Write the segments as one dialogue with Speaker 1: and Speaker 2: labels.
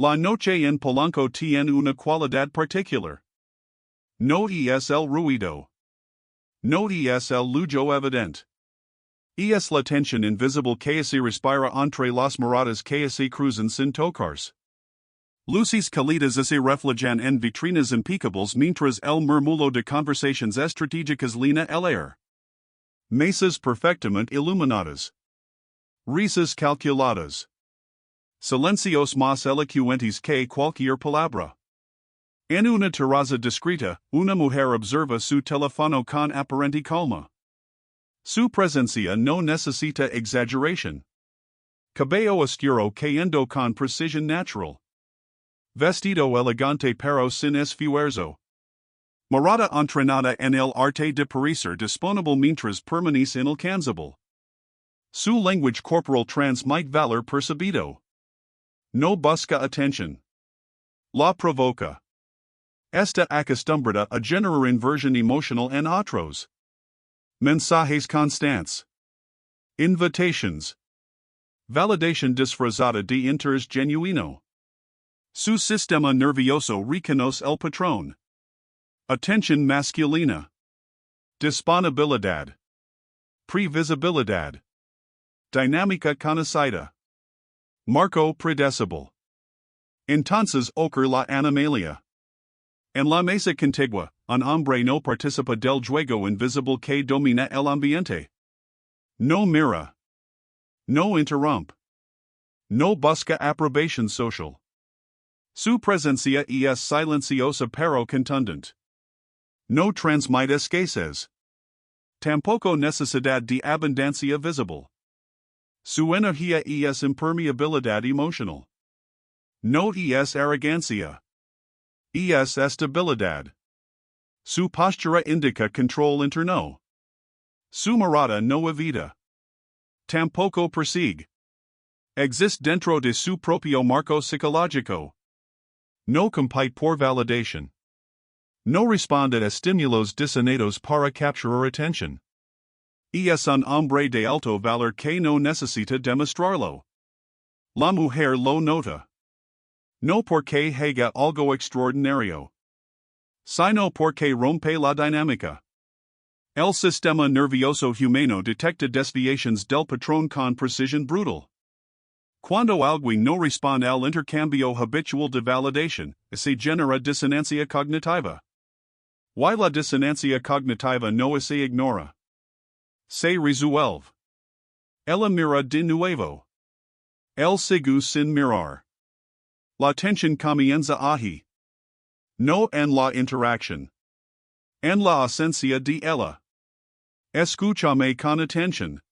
Speaker 1: La noche en Polanco tiene una cualidad particular. No es el ruido. No es el lujo evidente. Es la tensión invisible que se respira entre las miradas que se cruzan sin tocarse. Luces cálidas se reflejan en vitrinas impecables mientras el murmullo de conversaciones estratégicas llena el aire. Mesas perfectamente iluminadas. Risas calculadas. Silencios más elocuentes que cualquier palabra. En una terraza discreta, una mujer observa su teléfono con aparente calma. Su presencia no necesita exageración. Cabello oscuro cayendo con precisión natural. Vestido elegante pero sin esfuerzo. Mirada entrenada en el arte de parecer disponible mientras permanece inalcanzable. Su lenguaje corporal transmite valor percibido. No busca atención. La provoca. Está acostumbrada a generar inversión emocional en otros. Mensajes constantes. Invitations. Validación disfrazada de interés genuino. Su sistema nervioso reconoce el patrón. Atención masculina. Disponibilidad. Previsibilidad. Dinámica conocida. Marco predecible. Entonces ocurre la anomalía. En la mesa contigua, un hombre no participa del juego invisible que domina el ambiente. No mira. No interrumpe. No busca aprobación social. Su presencia es silenciosa pero contundente. No transmite escasez. Tampoco necesidad de abundancia visible. Su energía es impermeabilidad emocional. No es arrogancia. Es estabilidad. Su postura indica control interno. Su mirada no evita. Tampoco persigue. Existe dentro de su propio marco psicológico. No compite por validación. No responde a estímulos diseñados para capturar atención. Es un hombre de alto valor que no necesita demostrarlo. La mujer lo nota. No porque haga algo extraordinario, sino porque rompe la dinámica. El sistema nervioso humano detecta desviaciones del patrón con precisión brutal. Cuando alguien no responde al intercambio habitual de validación, se genera disonancia cognitiva. Y la disonancia cognitiva no se ignora. Se resuelve. Ella mira de nuevo. El sigue sin mirar. La tensión comienza allí. No en la interacción. En la ausencia de ella. Escúchame con atención.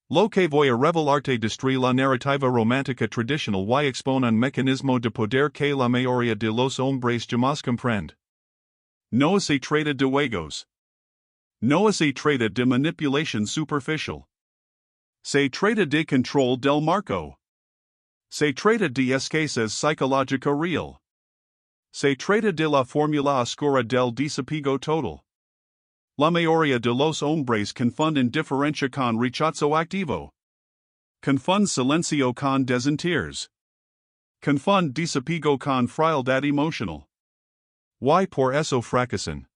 Speaker 1: Lo que voy a revelarte destruye la narrativa romántica tradicional y expone un mecanismo de poder que la mayoría de los hombres jamás comprende. No se trata de juegos. No se trata de manipulación superficial. Se trata de control del marco. Se trata de escasez psicológica real. Se trata de la fórmula oscura del desapego total. La mayoría de los hombres confunden indiferencia con rechazo activo. Confunden silencio con desinterés. Confunden desapego con frialdad emocional. Y por eso fracasan.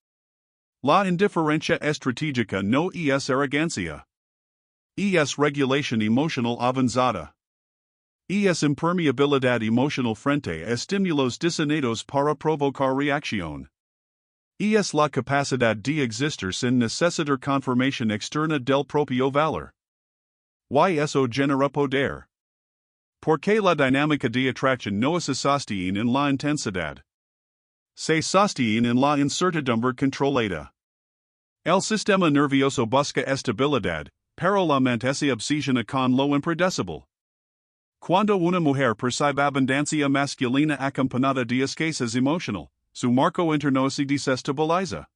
Speaker 1: La indiferencia estratégica no es arrogancia. Es regulación emocional avanzada. Es impermeabilidad emocional frente a estímulos diseñados para provocar reacción. Es la capacidad de existir sin necesitar confirmación externa del propio valor. Y eso genera poder. Porque la dinámica de atracción no se sostiene en la intensidad. Se sostiene en la incertidumbre controlada. El sistema nervioso busca estabilidad, pero la mente se obsesiona con lo impredecible. Cuando una mujer percibe abundancia masculina acompañada de escasez emocional, su marco interno se desestabiliza.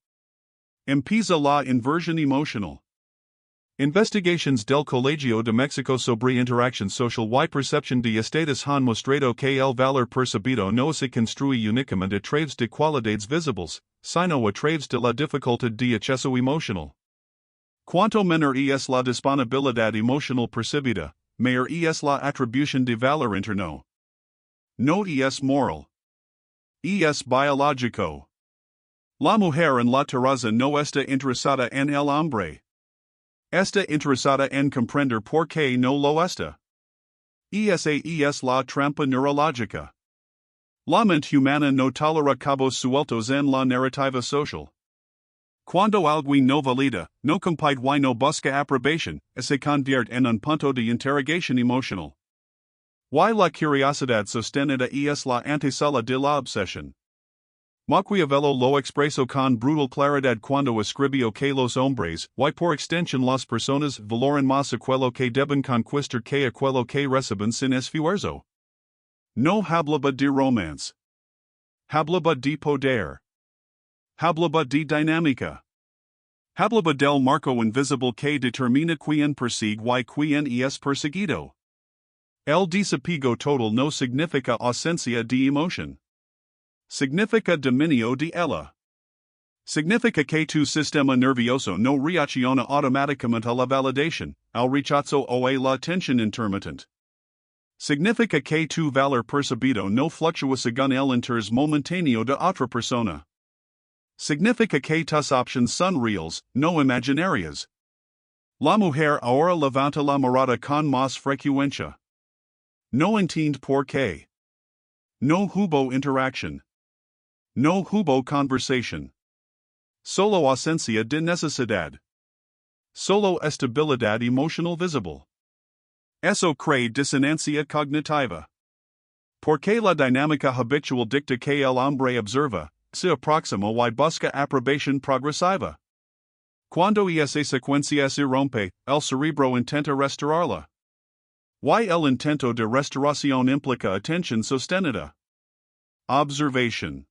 Speaker 1: Empieza la inversión emocional. Investigaciones del Colegio de México sobre interacción social y percepción de estatus han mostrado que el valor percibido no se construye únicamente a través de cualidades visibles, sino a través de la dificultad de acceso emocional. Cuanto menor es la disponibilidad emocional percibida, mayor es la atribución de valor interno. No es moral. Es biológico. La mujer en la terraza no está interesada en el hombre. Está interesada en comprender por qué no lo está. Esa es la trampa neurológica. La mente humana no tolera cabos sueltos en la narrativa social. Cuando alguien no valida, no compite y no busca aprobación, se convierte en un punto de interrogación emocional. Y la curiosidad sostenida es la antesala de la obsesión. Maquiavelo lo expresó con brutal claridad cuando escribió que los hombres, y por extensión las personas, valoran más aquello que deben conquistar que aquello que reciben sin esfuerzo. No hablaba de romance. Hablaba de poder. Hablaba de dinámica. Hablaba del marco invisible que determina quién persigue y quién es perseguido. El desapego total no significa ausencia de emoción. Significa dominio de ella. Significa que tu sistema nervioso no reacciona automáticamente a la validación, al rechazo o a la tensión intermitente. Significa que tu valor percibido no fluctúa según el interés momentáneo de otra persona. Significa que tus options son reales, no imaginarias. La mujer ahora levanta la mirada con más frecuencia. No entiende por qué. No hubo interacción. No hubo conversación. Solo ausencia de necesidad. Solo estabilidad emocional visible. Eso cree disonancia cognitiva. Porque la dinámica habitual dicta que el hombre observa, se aproxima y busca aprobación progresiva. Cuando esa secuencia se rompe, el cerebro intenta restaurarla. Y el intento de restauración implica atención sostenida. Observation.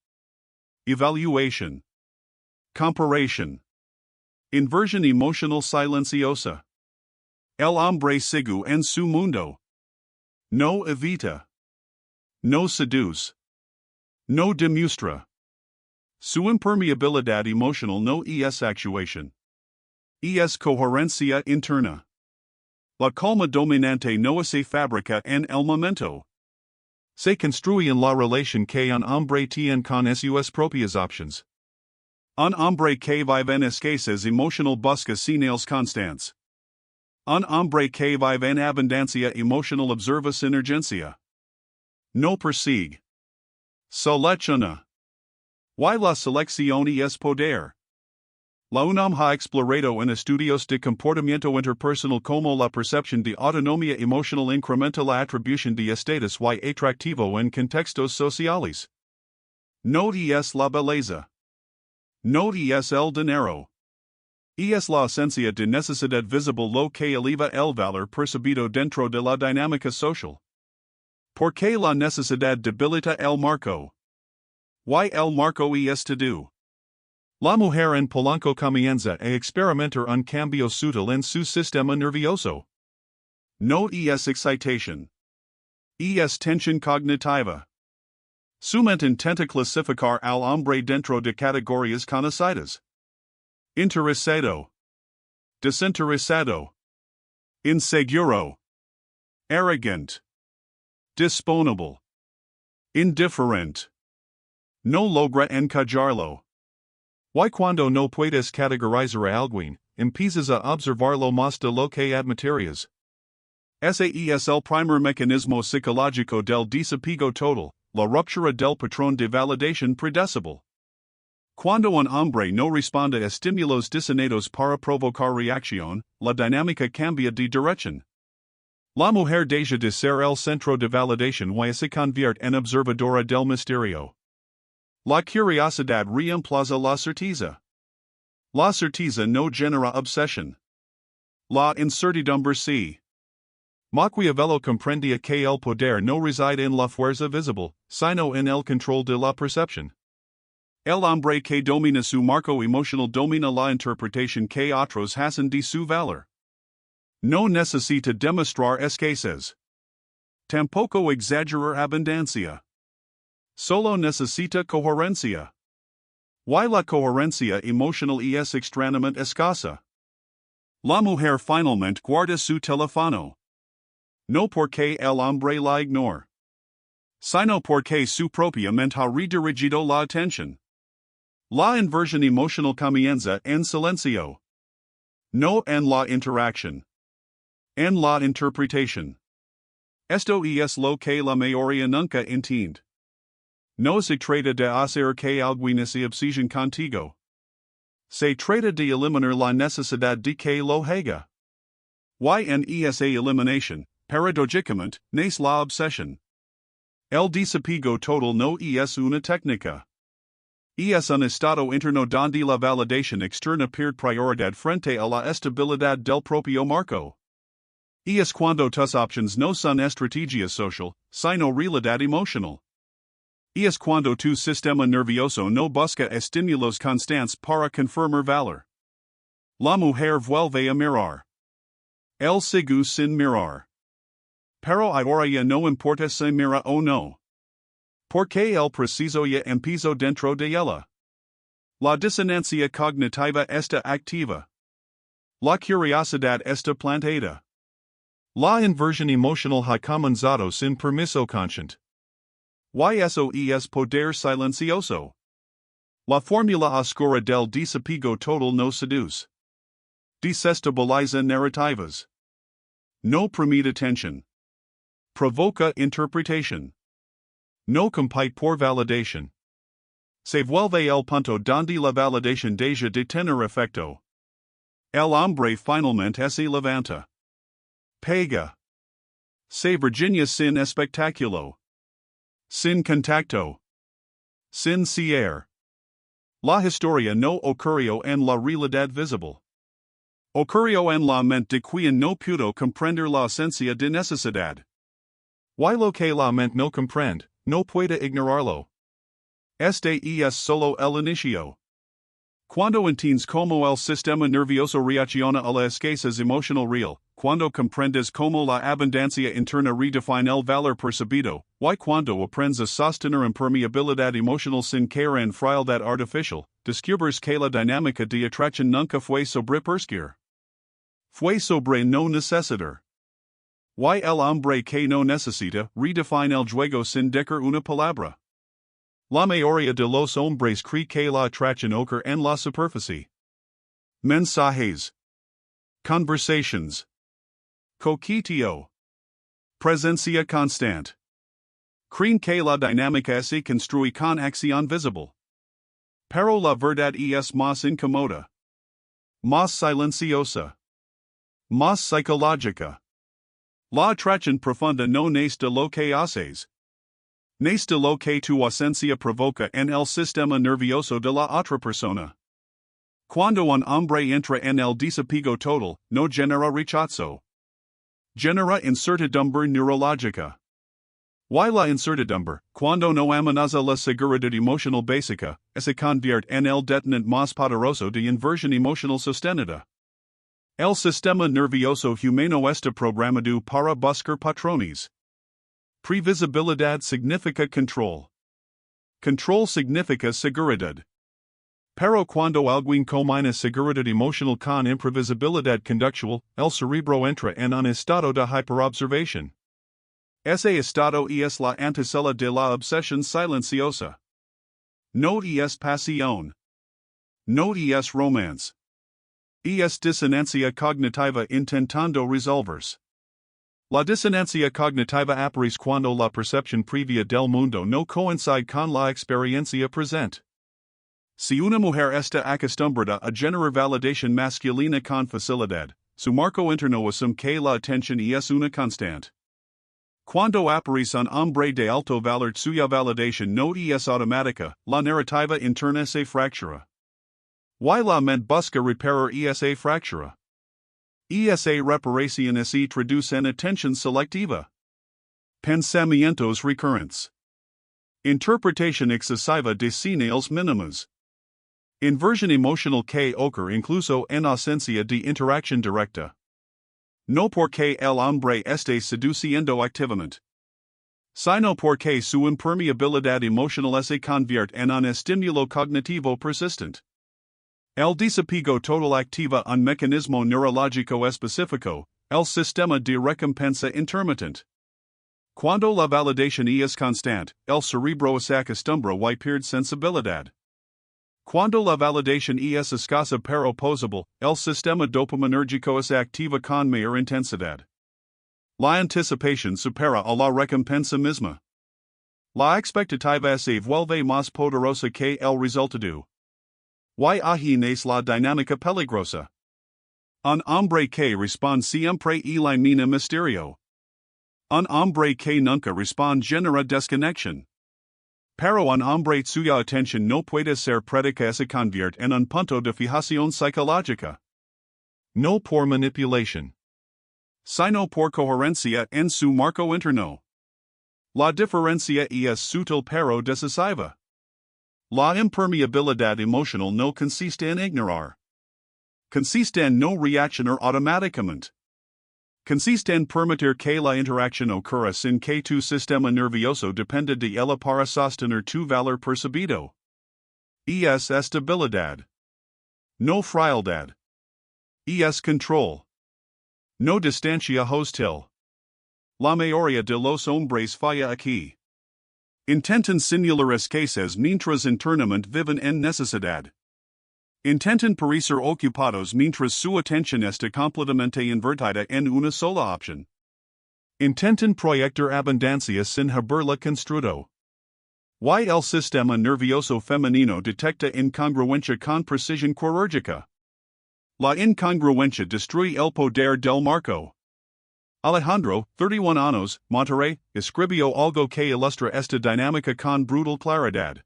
Speaker 1: Evaluation. Comparación. Inversión emocional silenciosa. El hombre sigue en su mundo. No evita. No seduce. No demuestra. Su impermeabilidad emocional no es actuación. Es coherencia interna. La calma dominante no se fabrica en el momento. Se construye en la relación que un hombre tiene con sus propias opciones. Un hombre que vive en escasez emocional busca señales constantes. Un hombre que vive en abundancia emocional observa sin urgencia. No persigue. Selecciona. Y la selección es poder. La UNAM ha explorado en estudios de comportamiento interpersonal como la percepción de autonomía emocional incrementa la atribución de estatus y atractivo en contextos sociales. No es la belleza. No es el dinero. Es la ausencia de necesidad visible lo que eleva el valor percibido dentro de la dinámica social. Porque la necesidad debilita el marco. Y el marco es todo. La mujer en Polanco comienza a experimentar un cambio sutil en su sistema nervioso. No es excitación. Es tensión cognitiva. Su mente intenta clasificar al hombre dentro de categorías conocidas. Interesado. Desinteresado. Inseguro. Arrogant. Disponible. Indiferent. No logra encajarlo. Y cuando no puedes categorizar a alguien, empiezas a observarlo más de lo que admitirías. Ese es el primer mecanismo psicológico del desapego total, la ruptura del patrón de validación predecible. Cuando un hombre no responde a estímulos diseñados para provocar reacción, la dinámica cambia de dirección. La mujer deja de ser el centro de validación y se convierte en observadora del misterio. La curiosidad reemplaza la certeza. La certeza no genera obsesión. La incertidumbre sí. Maquiavelo comprendía que el poder no reside en la fuerza visible, sino en el control de la percepción. El hombre que domina su marco emocional domina la interpretación que otros hacen de su valor. No necesita demostrar escasez. Tampoco exagerar abundancia. Solo necesita coherencia. Y la coherencia emocional es extrañamente escasa. La mujer finalmente guarda su teléfono. No porque el hombre la ignora, Sino porque su propia mente ha redirigido la atención. La inversión emocional comienza en silencio. No en la interacción. En la interpretación. Esto es lo que la mayoría nunca entiende. No se trata de hacer que alguien se obsesione contigo. Se trata de eliminar la necesidad de que lo haga. Y en esa eliminación, paradójicamente, nace la obsesión. El desapego total no es una técnica. Es un estado interno donde la validación externa pierde prioridad frente a la estabilidad del propio marco. Es cuando tus opciones no son estrategia social, sino realidad emocional. Es cuando tu sistema nervioso no busca estímulos constantes para confirmar valor. La mujer vuelve a mirar. Él sigue sin mirar. Pero ahora ya no importa si mira o no. Porque el preciso ya empezó dentro de ella. La disonancia cognitiva está activa. La curiosidad está plantada. La inversión emocional ha comenzado sin permiso consciente. Y eso es poder silencioso. La fórmula oscura del desapego total no seduce. Desestabiliza narrativas. No permite atención. Provoca interpretación. No compite por validación. Se vuelve el punto donde la validación deja de tener efecto. El hombre finalmente se levanta. Pega. Se Virginia sin espectáculo. Sin contacto. Sin cierre. La historia no ocurrió en la realidad visible. Ocurrió en la mente de quien no pudo comprender la esencia de necesidad. Y lo que la mente no comprende, no puede ignorarlo. Este es solo el inicio. Cuando entiendes cómo el sistema nervioso reacciona a la escasez emocional real, cuando comprendes cómo la abundancia interna redefine el valor percibido, y cuando aprendes a sostener impermeabilidad emocional sin caer en frialdad artificial, descubres que la dinámica de atracción nunca fue sobre perseguir. Fue sobre no necesitar. Y el hombre que no necesita redefine el juego sin decir una palabra. La mayoría de los hombres cree que la atracción ocurre en la superficie. Mensajes. Conversations. Coqueteo. Presencia constante. Creen que la dinámica se construye con acción visible. Pero la verdad es más incómoda. Más silenciosa. Más psicológica. La atracción profunda no nace de lo que haces. Nace de lo que tu ausencia provoca en el sistema nervioso de la otra persona. Cuando un hombre entra en el desapego total, no genera rechazo. Genera incertidumbre neurológica. Y la incertidumbre, cuando no amenaza la seguridad emocional básica, se convierte en el detonante más poderoso de inversión emocional sostenida. El sistema nervioso humano está programado para buscar patrones. Previsibilidad significa control. Control significa seguridad. Pero cuando alguien combina seguridad emocional con imprevisibilidad conductual, el cerebro entra en un estado de hiperobservación. Ese estado es la antesala de la obsesión silenciosa. No es pasión. No es romance. Es disonancia cognitiva intentando resolverse. La disonancia cognitiva aparece cuando la percepción previa del mundo no coincide con la experiencia presente. Si una mujer está acostumbrada a generar validación masculina con facilidad, su marco interno asume que la atención es una constante. Cuando aparece un hombre de alto valor suya validación no es automática, la narrativa interna se fractura. Y la mente busca reparar esa fractura. Esa reparación se traduce en atención selectiva. Pensamientos recurrentes. Interpretación excesiva de señales mínimas. Inversión emocional que ocurre incluso en ausencia de interacción directa. No porque el hombre esté seduciendo activamente, sino porque su impermeabilidad emocional se convierte en un estímulo cognitivo persistente. El desapego total activa un mecanismo neurológico específico, el sistema de recompensa intermitente. Cuando la validación es constante, el cerebro se acostumbra y pierde sensibilidad. Cuando la validación es escasa pero posible, el sistema dopaminérgico se activa con mayor intensidad. La anticipación supera a la recompensa misma. La expectativa se vuelve más poderosa que el resultado. Y ahí nace la dinámica peligrosa. Un hombre que responde siempre elimina misterio. Un hombre que nunca responde genera desconexión. Pero un hombre cuya atención no puede ser prédica se convierte en un punto de fijación psicológica. No por manipulación, sino por coherencia en su marco interno. La diferencia es sutil pero decisiva. La impermeabilidad emocional no consiste en ignorar. Consiste en no reaccionar automáticamente. Consiste en permitir que la interacción ocurra sin que tu sistema nervioso dependa de ella para sostener tu valor percibido. Es estabilidad. No frialdad. Es control. No distancia hostil. La mayoría de los hombres falla aquí. Intentan simular escasez mientras internamente viven en necesidad. Intentan parecer ocupados mientras su atención está completamente invertida en una sola opción. Intentan proyectar abundancia sin haberla construido. Y el sistema nervioso femenino detecta incongruencia con precisión quirúrgica. La incongruencia destruye el poder del marco. Alejandro, 31 años, Monterrey, escribió algo que ilustra esta dinámica con brutal claridad.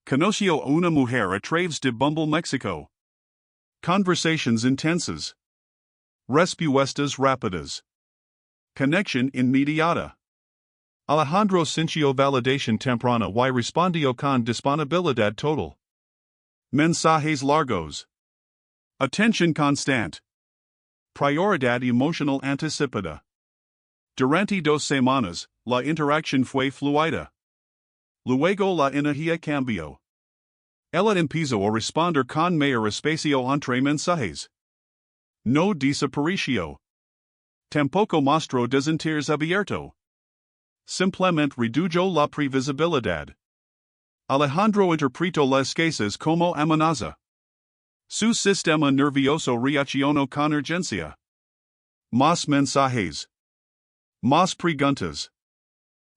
Speaker 1: Conoció una mujer a través de Bumble, México. Conversations intensas. Respuestas rápidas. Conexión inmediata. Alejandro sintió validación temprana y respondió con disponibilidad total. Mensajes largos. Atención constante. Prioridad emocional anticipada. Durante 2 semanas, la interacción fue fluida. Luego la energía cambió. Ella empezó a responder con mayor espacio entre mensajes. No desapareció. Tampoco mostró desinterés abierto. Simplemente redujo la previsibilidad. Alejandro interpretó la escasez como amenaza. Su sistema nervioso reaccionó con urgencia. Más mensajes. Más preguntas.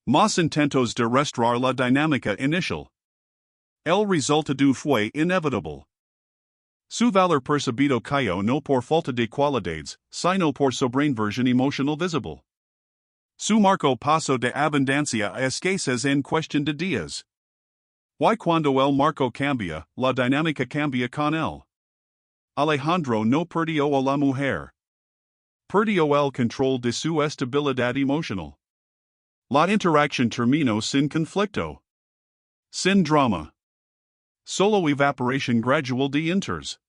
Speaker 1: Más intentos de restaurar la dinámica inicial. El resultado fue inevitable. Su valor percibido cayó no por falta de cualidades, sino por sobreinversión emocional visible. Su marco pasó de abundancia a escasez en cuestión de días. Y cuando el marco cambia, la dinámica cambia con él. Alejandro no perdió a la mujer. Perdió el control de su estabilidad emocional. La interacción terminó sin conflicto. Sin drama. Solo evaporación gradual de interés.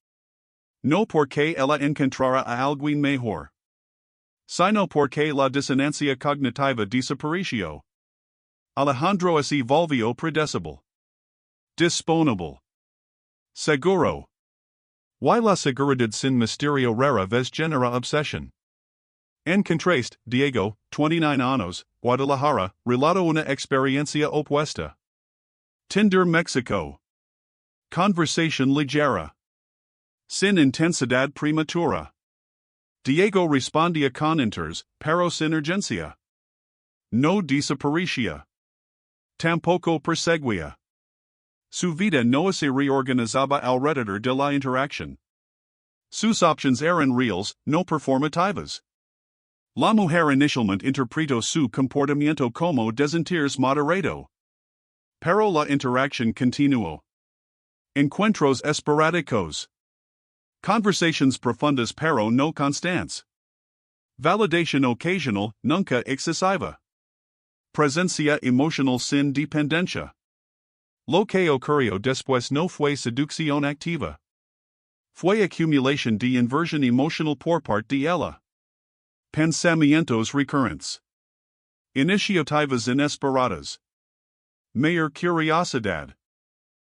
Speaker 1: No porque ella encontrara a alguien mejor. Sino porque la disonancia cognitiva desapareció. Alejandro se volvió predecible. Disponible. Seguro. Y la seguridad sin misterio rara vez genera obsesión. En contraste, Diego, 29 años, Guadalajara, relató una experiencia opuesta. Tinder, México. Conversación ligera. Sin intensidad prematura. Diego respondía con interés, pero sin urgencia. No desaparecía. Tampoco perseguía. Su vida no se reorganizaba alrededor de la interacción. Sus opciones eran reales, no performativas. La mujer inicialmente interpretó su comportamiento como desinterés moderado. Pero la interacción continuó. Encuentros esporádicos. Conversaciones profundas pero no constantes. Validación ocasional, nunca excesiva. Presencia emocional sin dependencia. Lo que ocurrió después no fue seducción activa. Fue acumulación de inversión emocional por parte de ella. Pensamientos recurrentes. Iniciativas inesperadas. Mayor curiosidad.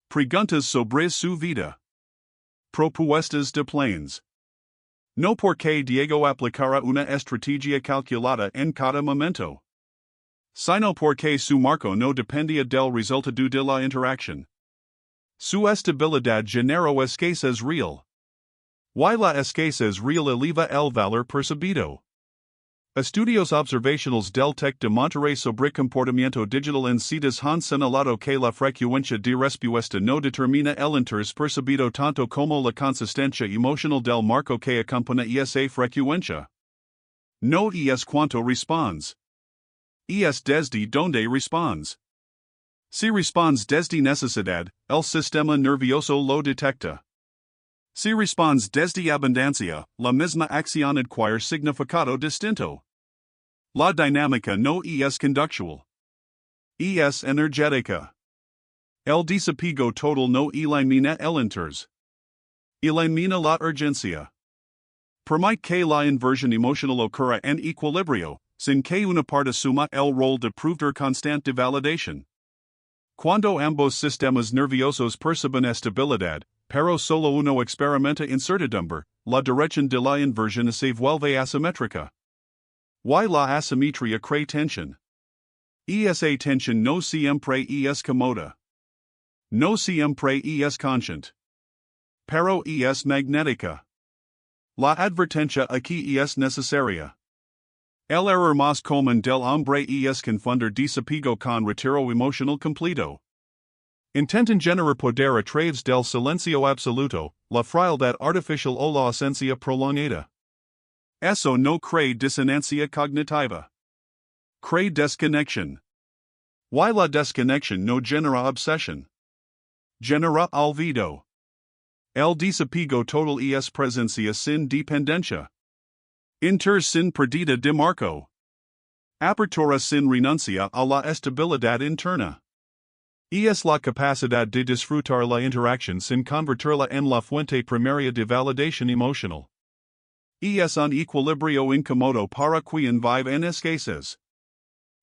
Speaker 1: Preguntas sobre su vida. Propuestas de planes. No porque Diego aplicara una estrategia calculada en cada momento. Sino porque su marco no dependía del resultado de la interacción. Su estabilidad generó escasez real. Y la escasez real eleva el valor percibido. Estudios observacionales del TEC de Monterrey sobre comportamiento digital en citas han señalado que la frecuencia de respuesta no determina el interés percibido tanto como la consistencia emocional del marco que acompaña esa frecuencia. No es cuanto responds. Es desde donde responds. Si responds desde necesidad, el sistema nervioso lo detecta. Si responds desde abundancia, la misma acción adquiere significado distinto. La dinámica no es conductual. Es energética. El desapego total no elimina el interés. Elimina la urgencia. Permite que la inversión emocional ocurra en equilibrio, sin que una parte asuma el rol de proveedor constante de validación. Cuando ambos sistemas nerviosos perciben estabilidad, pero solo uno experimenta incertidumbre, la dirección de la inversión se vuelve asimétrica. Y la asimetría crea tensión. Esa tensión no siempre es cómoda. No siempre es consciente. Pero es magnética. La advertencia aquí es necesaria. El error más común del hombre es confundir desapego con retiro emocional completo. Intentan generar poder a través del silencio absoluto, la frialdad artificial o la ausencia prolongada. Eso no crea disonancia cognitiva. Crea desconexión. Y la desconexión no genera obsesión. Genera olvido. El desapego total es presencia sin dependencia. Inter sin pérdida de marco. Apertura sin renuncia a la estabilidad interna. Es la capacidad de disfrutar la interacción sin convertirla en la fuente primaria de validación emocional. Es un equilibrio incómodo para quien vive en escasez.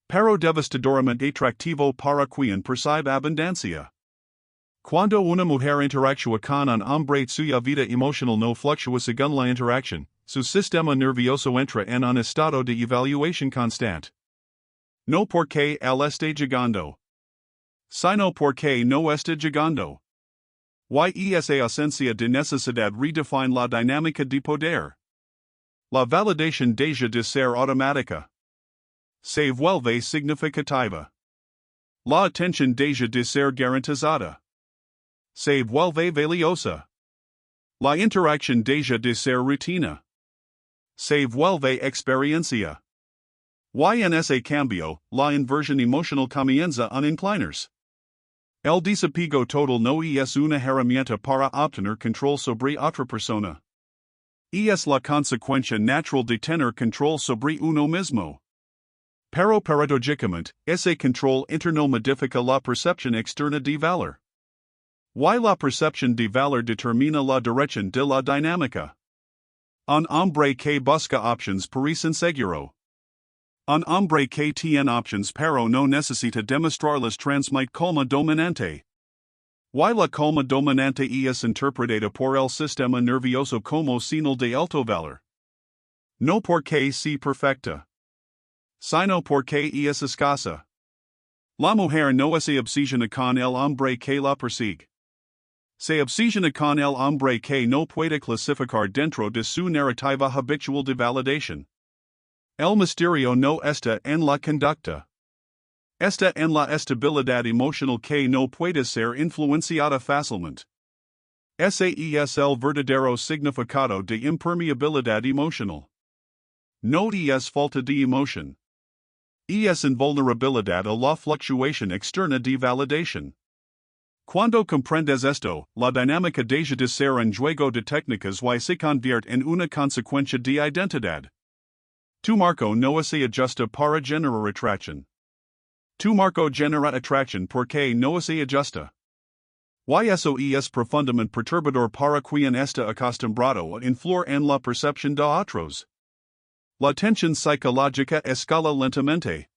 Speaker 1: Pero devastadoramente atractivo para quien percibe abundancia. Cuando una mujer interactúa con un hombre suya vida emocional no fluctúa según la interacción, su sistema nervioso entra en un estado de evaluación constante. No porque él esté llegando, sino porque no está llegando. Y esa ausencia de necesidad redefine la dinámica de poder. La validación deja de ser automática. Se vuelve significativa. La atención deja de ser garantizada. Se vuelve valiosa. La interacción deja de ser rutina. Se vuelve experiencia. Y en ese cambio, la inversión emocional comienza a inclinarse. El desapego total no es una herramienta para obtener control sobre otra persona. Es la consecuencia natural de tener control sobre uno mismo. Pero paradójicamente, ese control interno modifica la percepción externa de valor. Y la percepción de valor determina la dirección de la dinámica. Un hombre que busca opciones parece inseguro. Un hombre que tiene opciones pero no necesita demostrarlas transmite calma dominante. Y la calma dominante es interpretada por el sistema nervioso como señal de alto valor. No porque sea perfecta, sino porque es escasa. La mujer no se obsesiona con el hombre que la persigue. Se obsesiona con el hombre que no puede clasificar dentro de su narrativa habitual de validación. El misterio no está en la conducta. Está en la estabilidad emocional que no puede ser influenciada fácilmente. Ese es el verdadero significado de impermeabilidad emocional. No es falta de emoción. Es invulnerabilidad a la fluctuación externa de validación. Cuando comprendes esto, la dinámica deja de ser un juego de técnicas y se convierte en una consecuencia de identidad. Tu marco no se ajusta para generar atracción. Tu marco genera atracción porque no se ajusta. Y eso es profundamente perturbador para quien está acostumbrado a influir en la percepción de otros. La tensión psicológica escala lentamente.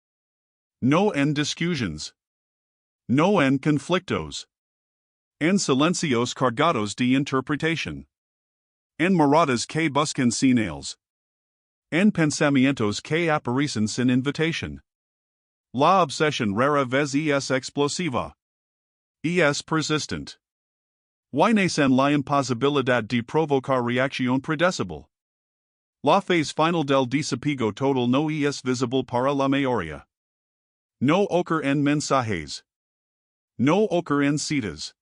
Speaker 1: No en discusiones. No en conflictos. En silencios cargados de interpretación. En miradas que buscan señales. En pensamientos que aparecen sin invitación. La obsesión rara vez es explosiva. Es persistent. Y nacen la imposibilidad de provocar reacción predecible. La phase final del desapego total no es visible para la mayoría. No ocurre en mensajes. No ocurre en citas.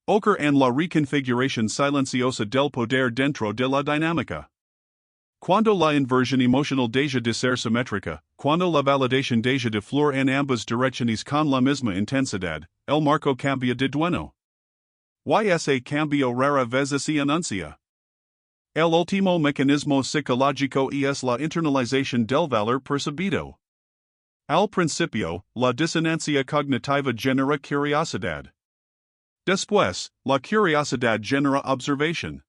Speaker 1: Ocurre en la reconfiguración silenciosa del poder dentro de la dinámica. Cuando la inversión emocional deja de ser simétrica, cuando la validación deja de fluir en ambas direcciones con la misma intensidad, el marco cambia de dueño. Y ese cambio rara vez se anuncia. El último mecanismo psicológico es la internalización del valor percibido. Al principio, la disonancia cognitiva genera curiosidad. Después, la curiosidad genera observación.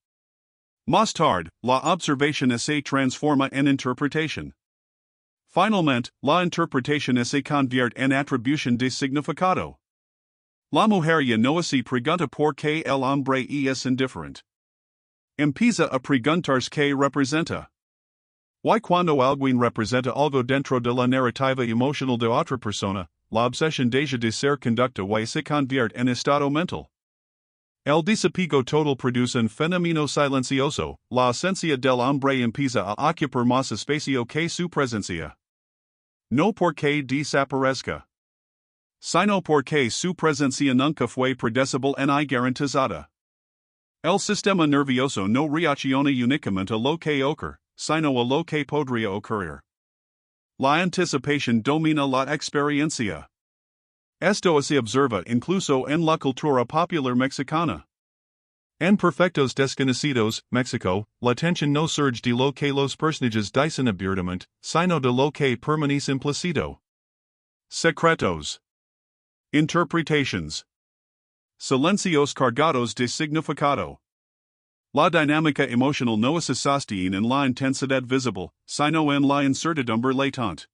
Speaker 1: Más tarde, la observación se transforma en interpretación. Finalmente, la interpretación se convierte en atribución de significado. La mujer ya no se pregunta por qué el hombre es indiferente. Empieza a preguntarse qué representa. Y cuando alguien representa algo dentro de la narrativa emocional de otra persona, la obsesión deja de ser conducta y se convierte en estado mental. El desapego total produce un fenómeno silencioso, la esencia del hombre empieza a ocupar más espacio que su presencia. No porque desaparezca, sino porque su presencia nunca fue predecible ni garantizada. El sistema nervioso no reacciona únicamente a lo que ocurre, sino a lo que podría ocurrir. La anticipación domina la experiencia. Esto se observa incluso en la cultura popular mexicana. En Perfectos Desconocidos, México, la tensión no surge de lo que los personajes dicen abiertamente, sino de lo que permanece implícito. Secretos. Interpretations. Silencios cargados de significado. La dinámica emocional no se sostiene en la intensidad visible, sino en la incertidumbre latente.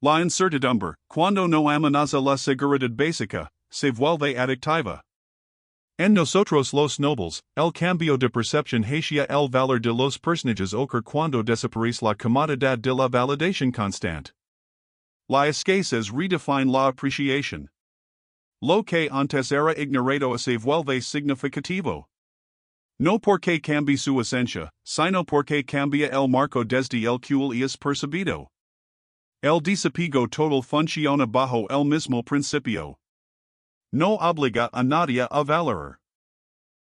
Speaker 1: La incertidumbre, cuando no amenaza la seguridad básica, se vuelve adictiva. En nosotros los nobles, el cambio de percepción hacia el valor de los personajes ocurre cuando desaparece la comodidad de la validación constante. La escasez redefine la apreciación. Lo que antes era ignorado se vuelve significativo. No porque cambie su esencia, sino porque cambia el marco desde el cual es percibido. El desapego total funciona bajo el mismo principio. No obliga a nadie a valorar.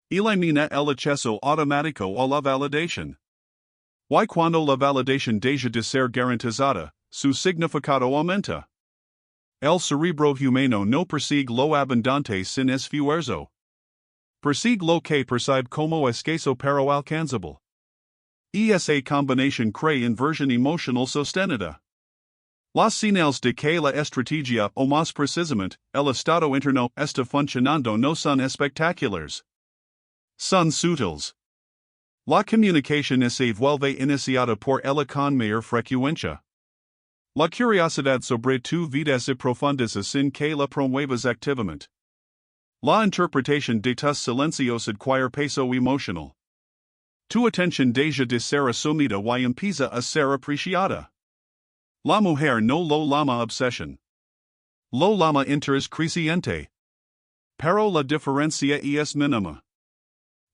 Speaker 1: Elimina el acceso automático a la validación. Y cuando la validación deja de ser garantizada, su significado aumenta. El cerebro humano no persigue lo abundante sin esfuerzo. Persigue lo que percibe como escaso pero alcanzable. Esa combinación crea inversión emocional sostenida. Las señales de que la estrategia o más precisamente, el estado interno está funcionando no son espectaculares. Son sutiles. La comunicación se vuelve iniciada por ella con mayor frecuencia. La curiosidad sobre tu vida se profundiza sin que la promuevas activamente. La interpretación de tus silencios adquiere peso emocional. Tu atención deja de ser asumida y empieza a ser apreciada. La mujer no lo llama obsesión. Lo llama interés creciente. Pero la diferencia es mínima.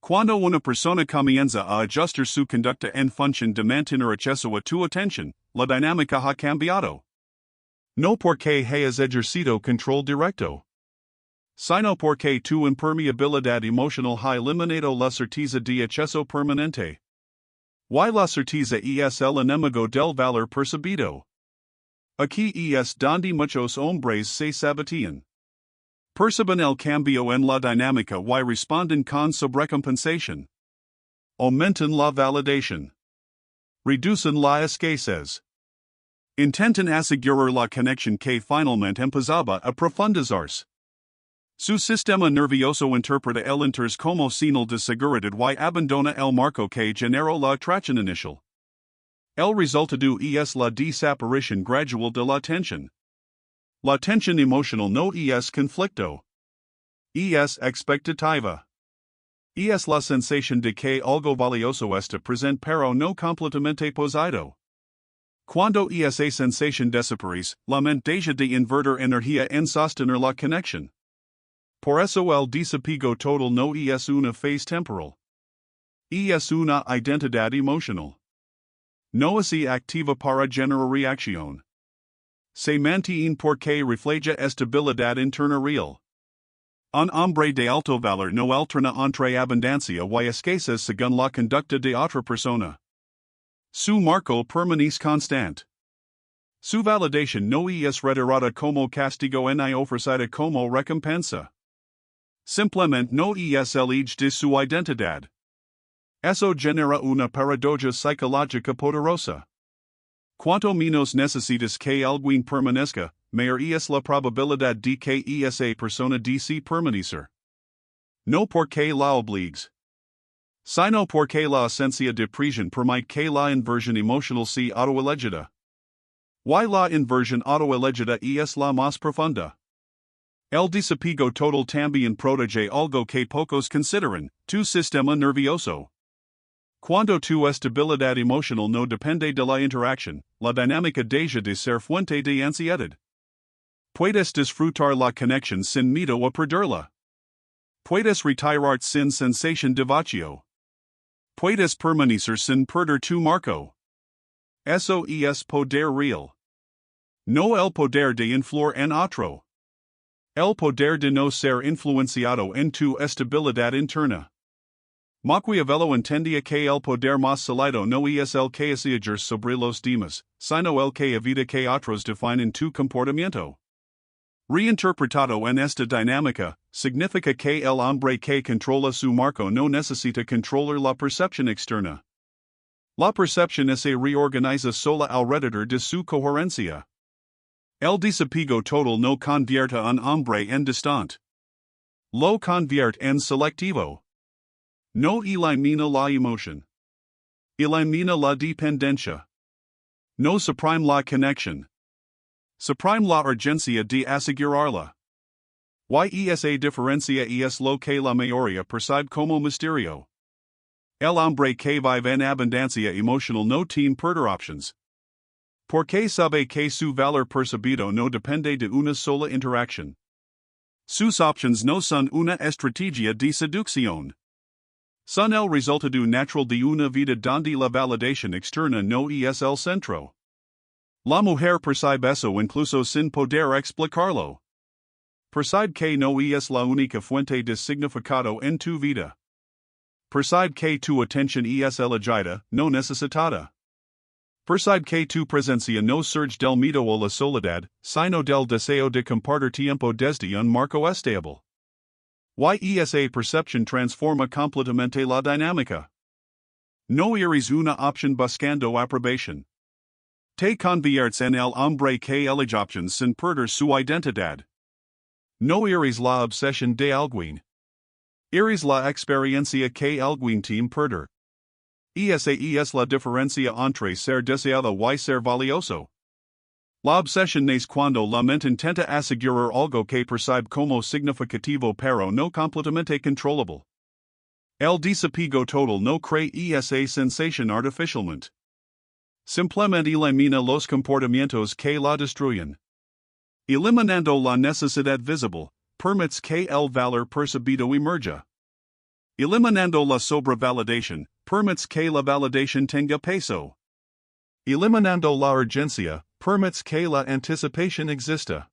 Speaker 1: Cuando una persona comienza a ajustar su conducta en función de mantener acceso a tu atención, la dinámica ha cambiado. No porque hayas ejercido control directo, sino porque tu impermeabilidad emocional ha eliminado la certeza de acceso permanente. Y la certeza es el enemigo del valor percibido. Aquí es donde muchos hombres se sabotean. Perciben el cambio en la dinámica y responden con sobrecompensación. Aumentan la validación. Reducen la escasez. Intentan asegurar la conexión que finalmente empezaba a profundizarse. Su sistema nervioso interpreta el interés como señal de seguridad y abandona el marco que generó la atracción inicial. El resultado es la desaparición gradual de la tensión. La tensión emocional no es conflicto. Es expectativa. Es la sensación de que algo valioso está presente pero no completamente posado. Cuando esa sensación desaparece, la mente deja de invertir energía en sostener la conexión. Por eso el desapego total no es una fase temporal. Es una identidad emocional. No es activa para generar reacción. Se mantiene porque refleja estabilidad interna real. Un hombre de alto valor no alterna entre abundancia y escasez según la conducta de otra persona. Su marco permanece constante. Su validación no es retirada como castigo ni ofrecida como recompensa. Simplemente no es el eje de su identidad. Eso genera una paradoja psicológica poderosa. Cuanto menos necesitas que alguien permanezca, mayor es la probabilidad de que esa persona se permanecer. No porque la obligues, sino porque la esencia de prisión permite que la inversión emocional sea autoelegida. Y la inversión autoelegida es la más profunda. El desapego total también protege algo que pocos consideran, tu sistema nervioso. Cuando tu estabilidad emocional no depende de la interacción, la dinámica deja de ser fuente de ansiedad. Puedes disfrutar la conexión sin miedo a perderla. Puedes retirarte sin sensación de vacío. Puedes permanecer sin perder tu marco. Eso es poder real. No el poder de influir en otro. El poder de no ser influenciado en tu estabilidad interna. Maquiavelo entendía que el poder más sólido no es el que ejercer sobre los demás, sino el que evita que otros definen tu comportamiento. Reinterpretado en esta dinámica, significa que el hombre que controla su marco no necesita controlar la percepción externa. La percepción se reorganiza sola alrededor de su coherencia. El desapego total no convierte a un hombre en distante. Lo convierte en selectivo. No elimina la emoción. Elimina la dependencia. No suprime la conexión. Suprime la urgencia de asegurarla. Y esa diferencia es lo que la mayoría percibe como misterio. El hombre que vive en abundancia emocional no tiene perder options. Porque sabe que su valor percibido no depende de una sola interacción. Sus options no son una estrategia de seducción. Son el resultado natural de una vida donde la validación externa no es el centro. La mujer percibe eso incluso sin poder explicarlo. Percibe que no es la única fuente de significado en tu vida. Percibe que tu atención es elegida, no necesitada. Percibe que tu presencia no surge del miedo o la soledad, sino del deseo de compartir tiempo desde un marco estable. Y esa percepción transforma completamente la dinámica. No eres una opción buscando aprobación. Te conviertes en el hombre que elige opciones sin perder su identidad. No eres la obsesión de alguien. Eres la experiencia que alguien tiene perder. Esa es la diferencia entre ser deseado y ser valioso. La obsesión es cuando la mente intenta asegurar algo que percibe como significativo pero no completamente controlable. El desapego total no crea esa sensación artificialmente. Simplemente elimina los comportamientos que la destruyen. Eliminando la necesidad visible, permites que el valor percibido emerja. Eliminando la sobrevalidación, permites que la validación tenga peso. Eliminando la urgencia, permites que la anticipación exista.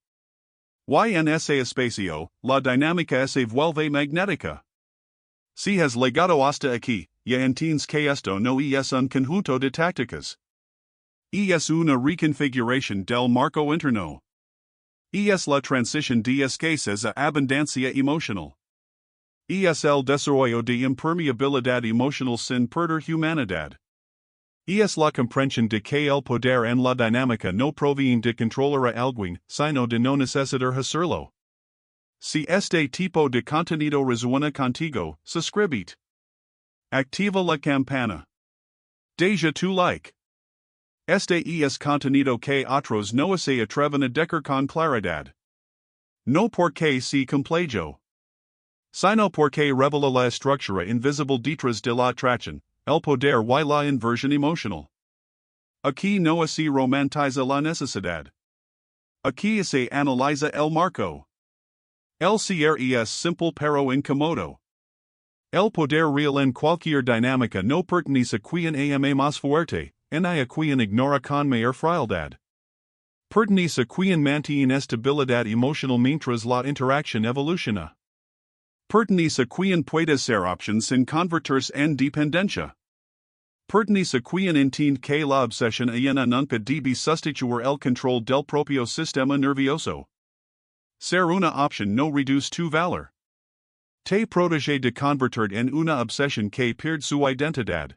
Speaker 1: Y en ese espacio, la dinámica se vuelve magnética. Si has llegado hasta aquí, ya entiendes que esto no es un conjunto de tácticas. Es una reconfiguración del marco interno. Es la transición de escasez a abundancia emocional. Es el desarrollo de impermeabilidad emocional sin perder humanidad. Es la comprensión de que el poder en la dinámica no proviene de controlar a alguien, sino de no necesitar hacerlo. Si este tipo de contenido resuena contigo, suscríbete. Activa la campana. Deja tu like. Este es contenido que otros no se atreven a decir con claridad. No porque se complejo, sino porque revela la estructura invisible detrás de la atracción, el poder y la inversión emocional. Aquí no se romantiza la necesidad. Aquí se analiza el marco. El cierre es simple pero incómodo. El poder real en cualquier dinámica no pertenece a quien ama más fuerte, ni a quien ignora con mayor frialdad. Pertenece a quien mantiene estabilidad emocional mientras la interacción evoluciona. Pertenece a quien puede ser opción sin convertirse en dependencia. Pertenece a quien entiende que la obsesión allena nunca debe sustituir el control del propio sistema nervioso. Ser una opción no reduce tu valor. Te protege de convertir en una obsesión que pierde su identidad.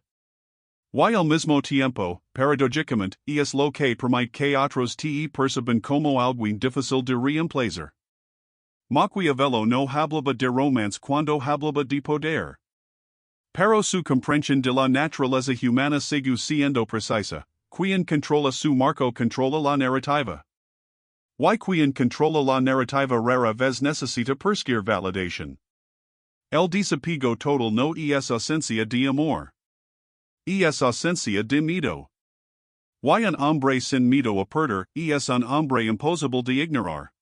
Speaker 1: Y al mismo tiempo, paradójicamente, es lo que permite que otros te perciban como algo difícil de reemplazar. Maquiavelo no hablaba de romance cuando hablaba de poder. Pero su comprensión de la naturaleza humana sigue siendo precisa, quien controla su marco controla la narrativa. Y quien controla la narrativa rara vez necesita perseguir validación. El desapego total no es ausencia de amor. Es ausencia de miedo. Y un hombre sin miedo a perder es un hombre imposible de ignorar.